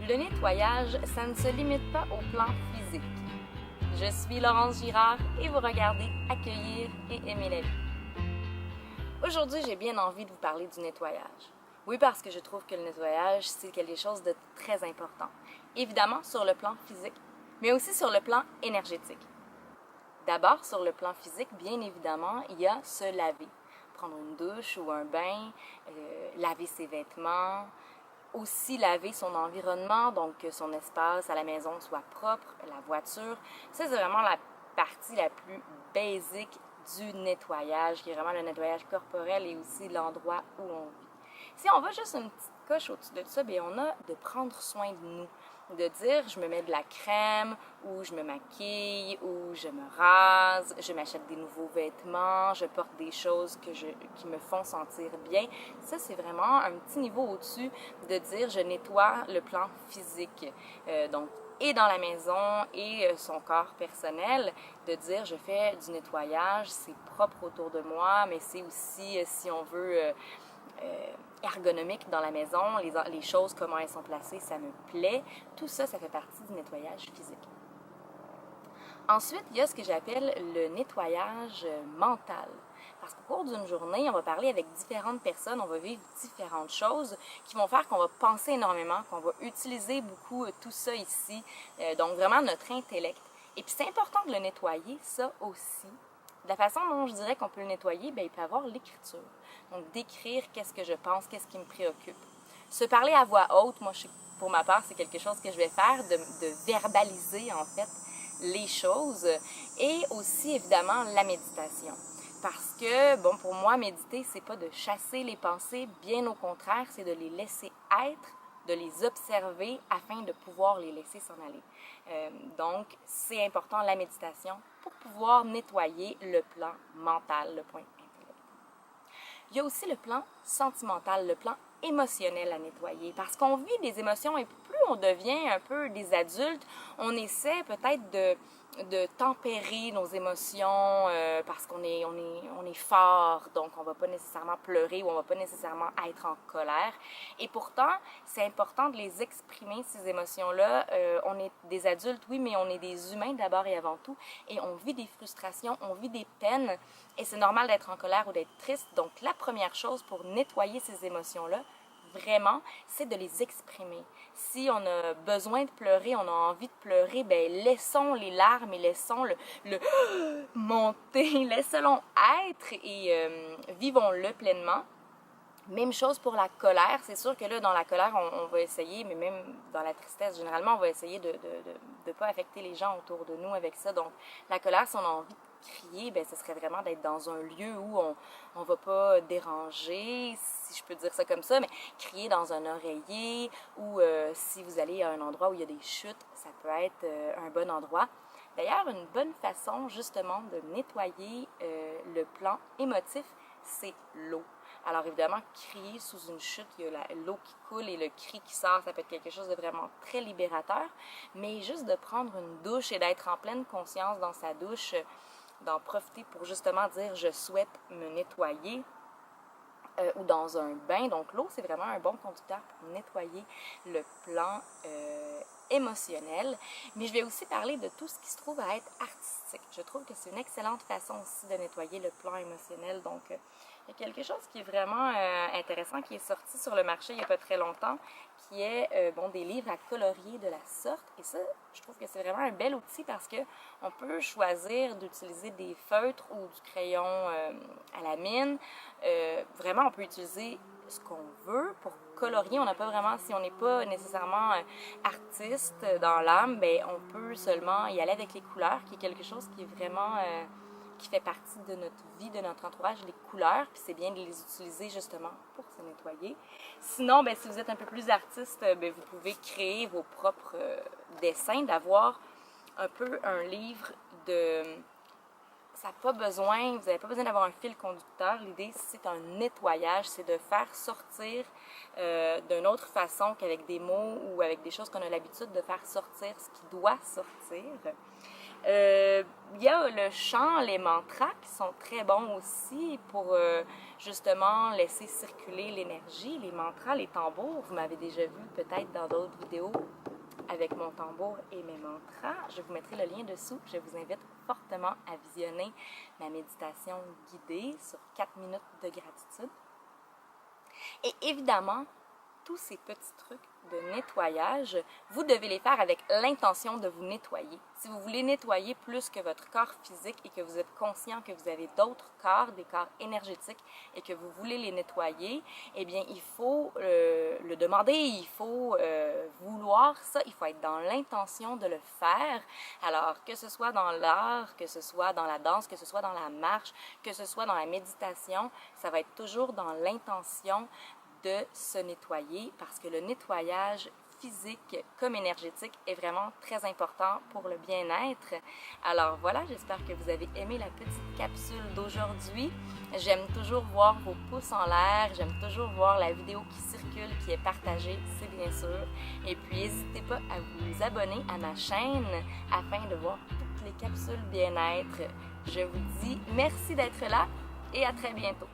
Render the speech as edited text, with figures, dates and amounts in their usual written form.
Le nettoyage, ça ne se limite pas au plan physique. Je suis Laurence Girard et vous regardez Accueillir et aimer la vie. Aujourd'hui, j'ai bien envie de vous parler du nettoyage. Oui, parce que je trouve que le nettoyage, c'est quelque chose de très important. Évidemment sur le plan physique, mais aussi sur le plan énergétique. D'abord, sur le plan physique, bien évidemment, il y a se laver. Prendre une douche ou un bain, laver ses vêtements, aussi laver son environnement, donc que son espace à la maison soit propre, la voiture. Ça, c'est vraiment la partie la plus basique du nettoyage, qui est vraiment le nettoyage corporel et aussi l'endroit où on vit. Si on va juste une petite coche au-dessus de ça, bien, on a de prendre soin de nous. De dire, je me mets de la crème, ou je me maquille, ou je me rase, je m'achète des nouveaux vêtements, je porte des choses qui me font sentir bien. Ça, c'est vraiment un petit niveau au-dessus de dire, je nettoie le plan physique. Donc, et dans la maison et son corps personnel, de dire, je fais du nettoyage, c'est propre autour de moi, mais c'est aussi, si on veut... ergonomique dans la maison, les choses, comment elles sont placées, ça me plaît. Tout ça, ça fait partie du nettoyage physique. Ensuite, il y a ce que j'appelle le nettoyage mental. Parce qu'au cours d'une journée, on va parler avec différentes personnes, on va vivre différentes choses qui vont faire qu'on va penser énormément, qu'on va utiliser beaucoup tout ça ici, donc vraiment notre intellect. Et puis c'est important de le nettoyer, ça aussi. De la façon dont je dirais qu'on peut le nettoyer, bien, il peut y avoir l'écriture. Donc, d'écrire qu'est-ce que je pense, qu'est-ce qui me préoccupe. Se parler à voix haute, moi, pour ma part, c'est quelque chose que je vais faire, de verbaliser, en fait, les choses. Et aussi, évidemment, la méditation. Parce que, bon, pour moi, méditer, c'est pas de chasser les pensées, bien au contraire, c'est de les laisser être, de les observer afin de pouvoir les laisser s'en aller. Donc, c'est important la méditation pour pouvoir nettoyer le plan mental, le point intellect. Il y a aussi le plan sentimental, le plan émotionnel à nettoyer parce qu'on vit des émotions et plus on devient un peu des adultes, on essaie peut-être de tempérer nos émotions parce qu'on est fort, donc on ne va pas nécessairement pleurer ou on ne va pas nécessairement être en colère. Et pourtant, c'est important de les exprimer, ces émotions-là. On est des adultes, oui, mais on est des humains d'abord et avant tout. Et on vit des frustrations, on vit des peines. Et c'est normal d'être en colère ou d'être triste. Donc, la première chose pour nettoyer ces émotions-là, vraiment, c'est de les exprimer. Si on a besoin de pleurer, on a envie de pleurer, ben laissons les larmes et laissons le monter, laissons-le être et vivons-le pleinement. Même chose pour la colère. C'est sûr que là, dans la colère, on va essayer, mais même dans la tristesse, généralement, on va essayer de ne pas affecter les gens autour de nous avec ça. Donc, la colère, si on a envie de crier, ben, ce serait vraiment d'être dans un lieu où on ne va pas déranger, si je peux dire ça comme ça, mais crier dans un oreiller ou si vous allez à un endroit où il y a des chutes, ça peut être un bon endroit. D'ailleurs, une bonne façon, justement, de nettoyer le plan émotif, c'est l'eau. Alors évidemment, crier sous une chute, il y a l'eau qui coule et le cri qui sort, ça peut être quelque chose de vraiment très libérateur. Mais juste de prendre une douche et d'être en pleine conscience dans sa douche, d'en profiter pour justement dire « je souhaite me nettoyer », ou dans un bain. Donc l'eau, c'est vraiment un bon conducteur pour nettoyer le plan émotionnel. Mais je vais aussi parler de tout ce qui se trouve à être artistique. Je trouve que c'est une excellente façon aussi de nettoyer le plan émotionnel. Donc il y a quelque chose qui est vraiment intéressant, qui est sorti sur le marché il n'y a pas très longtemps, qui est des livres à colorier de la sorte. Et ça, je trouve que c'est vraiment un bel outil parce qu'on peut choisir d'utiliser des feutres ou du crayon à la mine. Vraiment, on peut utiliser ce qu'on veut pour colorier. On n'a pas vraiment, si on n'est pas nécessairement artiste dans l'âme, ben on peut seulement y aller avec les couleurs, qui est quelque chose qui est vraiment... qui fait partie de notre vie, de notre entourage, les couleurs, puis c'est bien de les utiliser justement pour se nettoyer. Sinon, ben, si vous êtes un peu plus artiste, ben, vous pouvez créer vos propres dessins, d'avoir un peu un livre de... Ça n'a pas besoin, vous n'avez pas besoin d'avoir un fil conducteur. L'idée, c'est un nettoyage, c'est de faire sortir d'une autre façon qu'avec des mots ou avec des choses qu'on a l'habitude de faire sortir ce qui doit sortir. Il y a le chant, les mantras qui sont très bons aussi pour justement laisser circuler l'énergie. Les mantras, les tambours, vous m'avez déjà vu peut-être dans d'autres vidéos avec mon tambour et mes mantras. Je vous mettrai le lien dessous. Je vous invite fortement à visionner ma méditation guidée sur 4 minutes de gratitude. Et évidemment, tous ces petits trucs de nettoyage, vous devez les faire avec l'intention de vous nettoyer. Si vous voulez nettoyer plus que votre corps physique et que vous êtes conscient que vous avez d'autres corps, des corps énergétiques, et que vous voulez les nettoyer, eh bien, il faut le demander, il faut vouloir ça, il faut être dans l'intention de le faire. Alors, que ce soit dans l'art, que ce soit dans la danse, que ce soit dans la marche, que ce soit dans la méditation, ça va être toujours dans l'intention de se nettoyer parce que le nettoyage physique comme énergétique est vraiment très important pour le bien-être. Alors voilà, j'espère que vous avez aimé la petite capsule d'aujourd'hui. J'aime toujours voir vos pouces en l'air, j'aime toujours voir la vidéo qui circule, qui est partagée, c'est bien sûr. Et puis n'hésitez pas à vous abonner à ma chaîne afin de voir toutes les capsules bien-être. Je vous dis merci d'être là et à très bientôt.